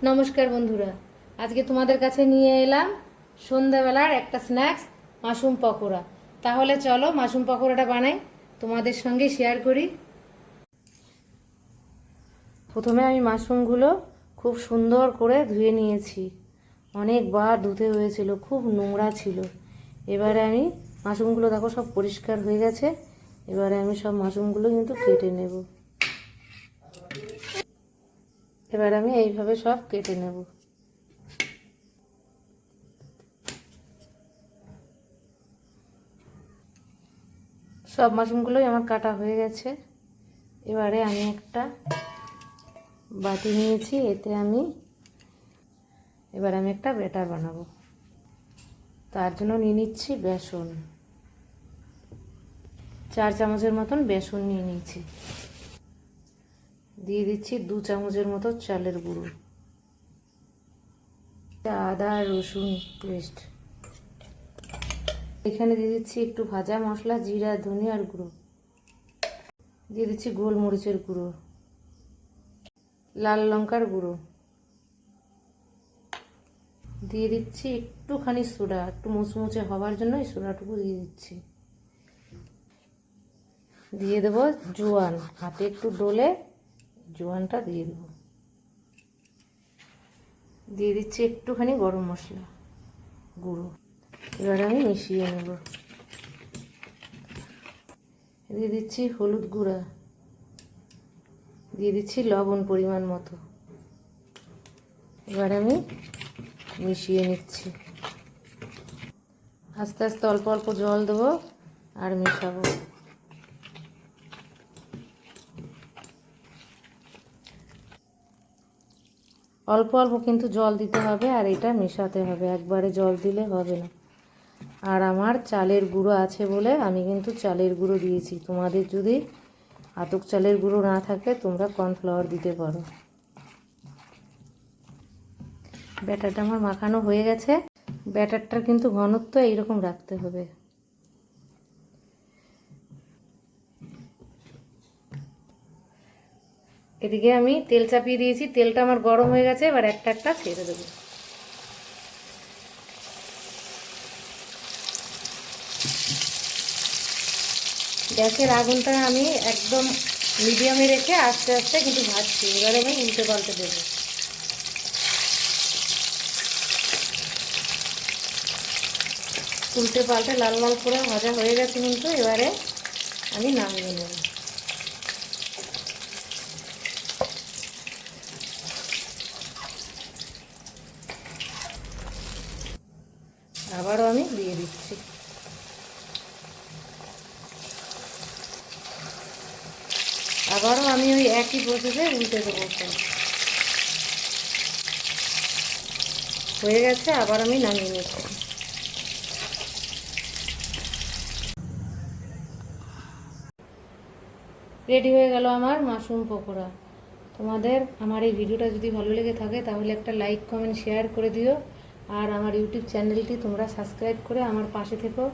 নমস্কার বন্ধুরা, আজকে তোমাদের কাছে নিয়ে এলাম সন্ধ্যাবেলার একটা স্ন্যাক্স মাশরুম পকোড়া। তাহলে চলো মাশরুম পকোড়াটা বানাই, তোমাদের সঙ্গে শেয়ার করি। প্রথমে আমি মাশরুমগুলো খুব সুন্দর করে ধুয়ে নিয়েছি। অনেকবার ধুতে হয়েছিল, খুব নোংরা ছিল। এবারে আমি মাশরুমগুলো দেখো সব পরিষ্কার হয়ে গেছে। এবারে আমি সব মাশরুমগুলো কিন্তু কেটে নেব। এবার আমি এইভাবে সব কেটে নেব। সব মাশরুমগুলোই আমার কাটা হয়ে গেছে। এবারে আমি একটা বাটি নিয়েছি, এবার আমি একটা ব্যাটার বানাবো। তার জন্য নিয়ে নিচ্ছি বেসন। 4 চামচের মতন বেসন নিয়ে নিয়েছি। দিয়ে দিচ্ছি 2 চামচের মতো চালের গুঁড়ো, আদা রসুন পেস্ট। এখানে দিয়ে দিচ্ছি একটু ভাজা মশলা, জিরা ধনিয়ার গুঁড়ো। দিয়ে দিচ্ছি গোলমরিচের গুঁড়ো, লাল লঙ্কার গুঁড়ো। দিয়ে দিচ্ছি একটুখানি সোডা, একটু মুচমুচে হওয়ার জন্য এই সোডাটুকু দিয়ে দিচ্ছি। দিয়ে দেবো জোয়ান, হাতে একটু ডলে জোয়ানটা দিয়ে দেবো। দিয়ে দিচ্ছি একটুখানি গরম মশলা গুঁড়ো। এবার আমি মিশিয়ে নেব। দিয়ে দিচ্ছি হলুদ গুঁড়া, দিয়ে দিচ্ছি লবণ পরিমাণ মতো। এবার আমি মিশিয়ে নিচ্ছি। আস্তে আস্তে অল্প অল্প জল দেবো আর মেশাবো। অল্প অল্প কিন্তু জল দিতে হবে আর এটা মেশাতে হবে, একবারে জল দিলে হবে না। আর আমার চালের গুঁড়ো আছে বলে আমি কিন্তু চালের গুঁড়ো দিয়েছি। তোমাদের যদি আতপ চালের গুঁড়ো না থাকে তোমরা কর্নফ্লাওয়ার দিতে পারো। ব্যাটারটা আমার মাখানো হয়ে গেছে। ব্যাটারটার কিন্তু ঘনত্ব এইরকম রাখতে হবে। এদিকে আমি তেল চাপিয়ে দিয়েছি, তেলটা আমার গরম হয়ে গেছে। এবার একটা একটা ছেড়ে দেবো। গ্যাসের আগুনটা আমি একদম মিডিয়ামে রেখে আস্তে আস্তে কিন্তু ভাজছি। এবারে আমি উল্টে পাল্টে দেবো। উল্টে পাল্টে লাল লাল করে ভাজা হয়ে গেছে কিন্তু। এবারে আমি নামিয়ে নেব। আবারও আমি দিয়ে দিচ্ছি। আবারও আমি ওই একই প্রসেসে উল্টে দেবো। হয়ে গেছে, আবার আমি নামিয়ে নিচ্ছি। রেডি হয়ে গেল আমার মাশরুম পকোড়া। তোমাদের আমার এই ভিডিওটা যদি ভালো লেগে থাকে তাহলে একটা লাইক কমেন্ট শেয়ার করে দিও। আর আমার ইউটিউব চ্যানেলটি তোমরা সাবস্ক্রাইব করে আমার পাশে থেকো।